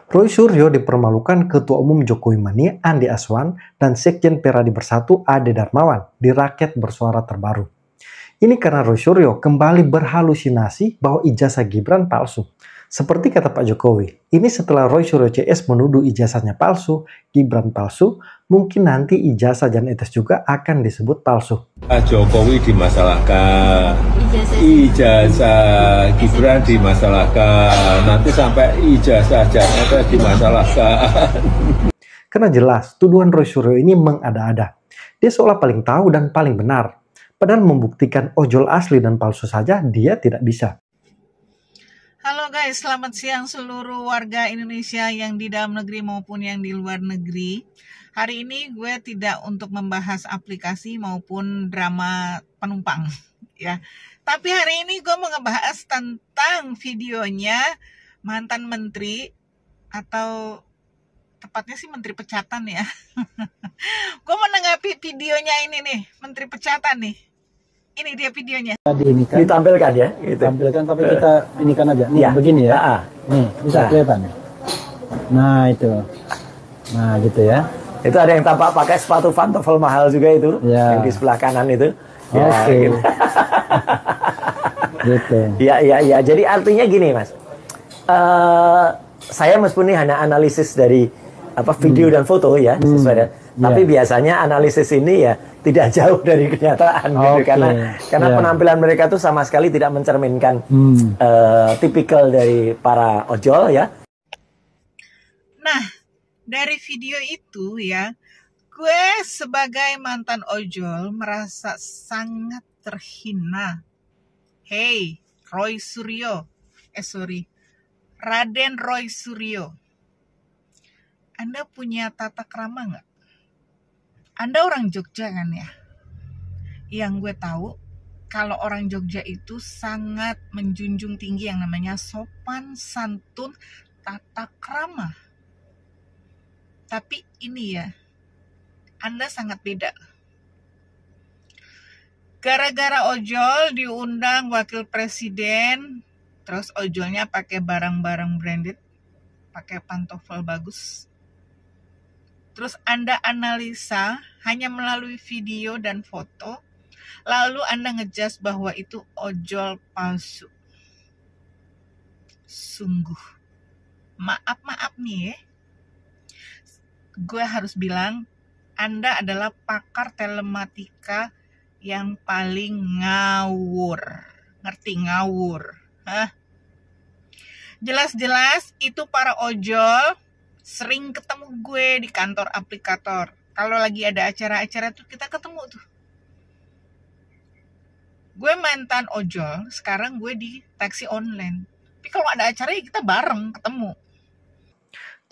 Roy Suryo dipermalukan Ketua Umum Jokowi Mania Andi Aswan dan Sekjen Peradi Bersatu Ade Darmawan di Rakyat Bersuara Terbaru. Ini karena Roy Suryo kembali berhalusinasi bahwa ijazah Gibran palsu. Seperti kata Pak Jokowi, ini setelah Roy Suryo CS menuduh ijazahnya palsu, Gibran palsu, mungkin nanti ijazah Jan Etes juga akan disebut palsu. Pak Jokowi dimasalahkan, ijazah Gibran dimasalahkan, nanti sampai ijazah Jan Etes dimasalahkan. Karena jelas, tuduhan Roy Suryo ini mengada-ada. Dia seolah paling tahu dan paling benar. Padahal membuktikan ojol asli dan palsu saja dia tidak bisa. Halo guys, selamat siang seluruh warga Indonesia yang di dalam negeri maupun yang di luar negeri. Hari ini gue tidak untuk membahas aplikasi maupun drama penumpang ya. Tapi hari ini gue mau ngebahas tentang videonya mantan menteri atau tepatnya sih menteri pecatan ya. Gue menanggapi videonya ini nih, menteri pecatan nih. Ini dia videonya. Diinikan, ditampilkan ya, gitu. Tampilkan tapi kita inikan aja. Nih ya. Begini ya. Nih, bisa kelihatan ya. Nah, itu. Nah, gitu ya. Itu ada yang tampak pakai sepatu pantofel mahal juga itu, ya. Yang di sebelah kanan itu. Oke. Ya, gitu. Gitu. Ya. Jadi artinya gini, Mas. Saya meskipun ini hanya analisis dari video dan foto ya, sesuai. Tapi biasanya analisis ini ya tidak jauh dari kenyataan gitu, karena penampilan mereka tuh sama sekali tidak mencerminkan tipikal dari para ojol ya. Nah, dari video itu ya, gue sebagai mantan ojol merasa sangat terhina. Hey, Roy Suryo. Raden Roy Suryo. Anda punya tata krama nggak? Anda orang Jogja kan ya? Yang gue tahu, kalau orang Jogja itu sangat menjunjung tinggi yang namanya sopan, santun, tata krama. Tapi ini ya, Anda sangat beda. Gara-gara ojol diundang wakil presiden, terus ojolnya pakai barang-barang branded, pakai pantofel bagus. Terus Anda analisa hanya melalui video dan foto, lalu Anda ngejudge bahwa itu ojol palsu. Sungguh, maaf nih ya. Gue harus bilang, Anda adalah pakar telematika yang paling ngawur. Ngerti ngawur? Hah? Jelas-jelas itu para ojol sering ketemu gue di kantor aplikator. Kalau lagi ada acara-acara tuh kita ketemu tuh. Gue mantan ojol, sekarang gue di taksi online. Tapi kalau ada acara ya kita bareng ketemu.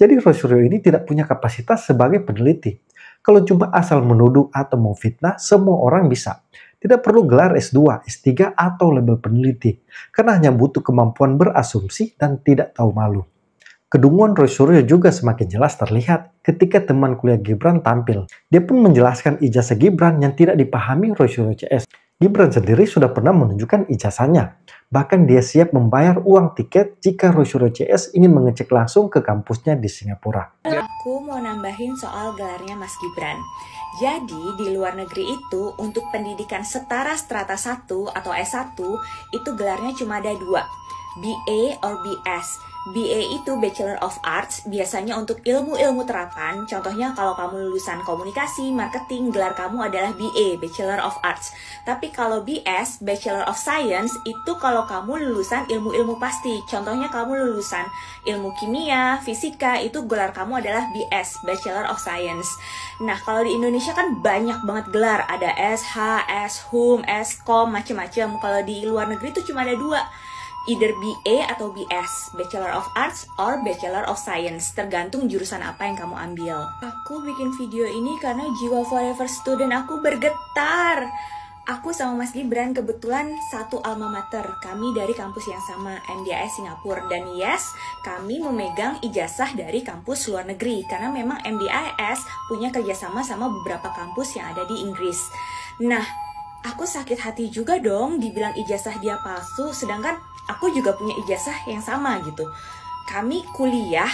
Jadi Roy Suryo ini tidak punya kapasitas sebagai peneliti. Kalau cuma asal menuduh atau memfitnah, semua orang bisa. Tidak perlu gelar S2, S3 atau label peneliti. Karena hanya butuh kemampuan berasumsi dan tidak tahu malu. Kedunguan Roy Suryo juga semakin jelas terlihat ketika teman kuliah Gibran tampil. Dia pun menjelaskan ijazah Gibran yang tidak dipahami Roy Suryo CS. Gibran sendiri sudah pernah menunjukkan ijazahnya. Bahkan dia siap membayar uang tiket jika Roy Suryo CS ingin mengecek langsung ke kampusnya di Singapura. Aku mau nambahin soal gelarnya Mas Gibran. Jadi di luar negeri itu untuk pendidikan setara strata 1 atau S1 itu gelarnya cuma ada 2. BA or BS. BA itu Bachelor of Arts, biasanya untuk ilmu-ilmu terapan. Contohnya kalau kamu lulusan komunikasi, marketing, gelar kamu adalah BA, Bachelor of Arts. Tapi kalau BS, Bachelor of Science, itu kalau kamu lulusan ilmu-ilmu pasti. Contohnya kamu lulusan ilmu kimia, fisika, itu gelar kamu adalah BS, Bachelor of Science. Nah, kalau di Indonesia kan banyak banget gelar. Ada SH, SHUM, SKOM, macem-macem. Kalau di luar negeri itu cuma ada 2. Either BA atau BS, Bachelor of Arts or Bachelor of Science, tergantung jurusan apa yang kamu ambil. Aku bikin video ini karena jiwa forever student aku bergetar. Aku sama Mas Gibran kebetulan satu alma mater, kami dari kampus yang sama, MDIS Singapura. Dan yes, kami memegang ijazah dari kampus luar negeri, karena memang MDIS punya kerjasama sama beberapa kampus yang ada di Inggris. Nah, aku sakit hati juga dong dibilang ijazah dia palsu, sedangkan aku juga punya ijazah yang sama gitu. Kami kuliah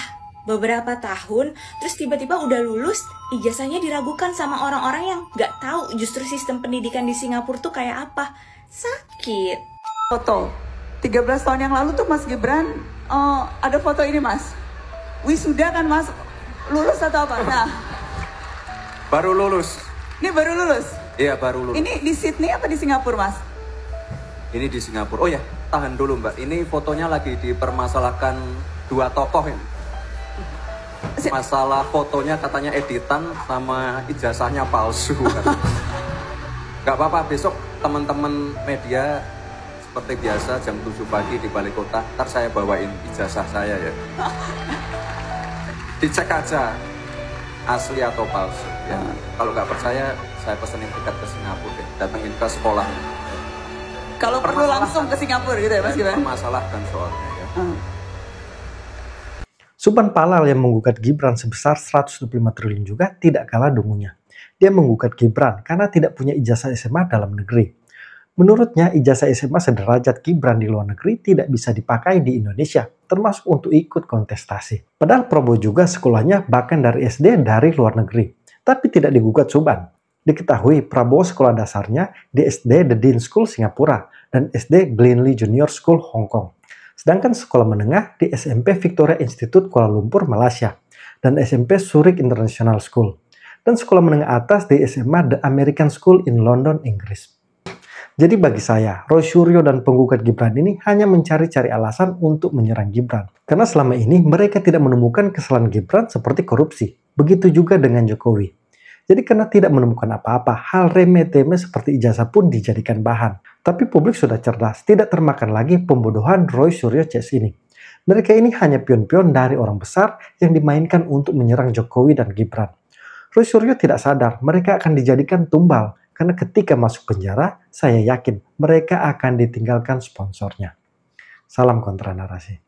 beberapa tahun, terus tiba-tiba udah lulus, ijazahnya diragukan sama orang-orang yang nggak tahu justru sistem pendidikan di Singapura tuh kayak apa. Sakit. Foto 13 tahun yang lalu tuh Mas Gibran ada foto ini Mas. Wisuda kan Mas, lulus atau apa? Nah, baru lulus. Ini baru lulus? Iya, baru lulus. Ini di Sydney apa di Singapura Mas? Ini di Singapura. Oh ya, tahan dulu Mbak. Ini fotonya lagi dipermasalahkan dua tokoh ini. Masalah fotonya katanya editan sama ijazahnya palsu. Gak apa-apa, besok teman-teman media seperti biasa jam 7 pagi di Balai Kota. Ntar saya bawain ijazah saya ya. Dicek aja asli atau palsu. Ya, kalau nggak percaya saya pesenin tiket ke Singapura deh. Datengin ke sekolah. Kalau perlu langsung ke Singapura gitu ya Mas Gibran? Permasalahkan soalnya ya. Subhan Palal yang menggugat Gibran sebesar 125 triliun juga tidak kalah dungunya. Dia menggugat Gibran karena tidak punya ijazah SMA dalam negeri. Menurutnya, ijazah SMA sederajat Gibran di luar negeri tidak bisa dipakai di Indonesia, termasuk untuk ikut kontestasi. Padahal Prabowo juga sekolahnya bahkan dari SD dari luar negeri, tapi tidak digugat Subhan. Diketahui Prabowo sekolah dasarnya di SD The Dean School Singapura dan SD Glenlee Junior School Hong Kong. Sedangkan sekolah menengah di SMP Victoria Institute Kuala Lumpur, Malaysia, dan SMP Zurich International School, dan sekolah menengah atas di SMA The American School in London, Inggris. Jadi bagi saya, Roy Suryo dan penggugat Gibran ini hanya mencari-cari alasan untuk menyerang Gibran. Karena selama ini mereka tidak menemukan kesalahan Gibran seperti korupsi. Begitu juga dengan Jokowi. Jadi karena tidak menemukan apa-apa, hal remeh-temeh seperti ijazah pun dijadikan bahan. Tapi publik sudah cerdas, tidak termakan lagi pembodohan Roy Suryo CS ini. Mereka ini hanya pion-pion dari orang besar yang dimainkan untuk menyerang Jokowi dan Gibran. Roy Suryo tidak sadar mereka akan dijadikan tumbal, karena ketika masuk penjara, saya yakin mereka akan ditinggalkan sponsornya. Salam kontra narasi.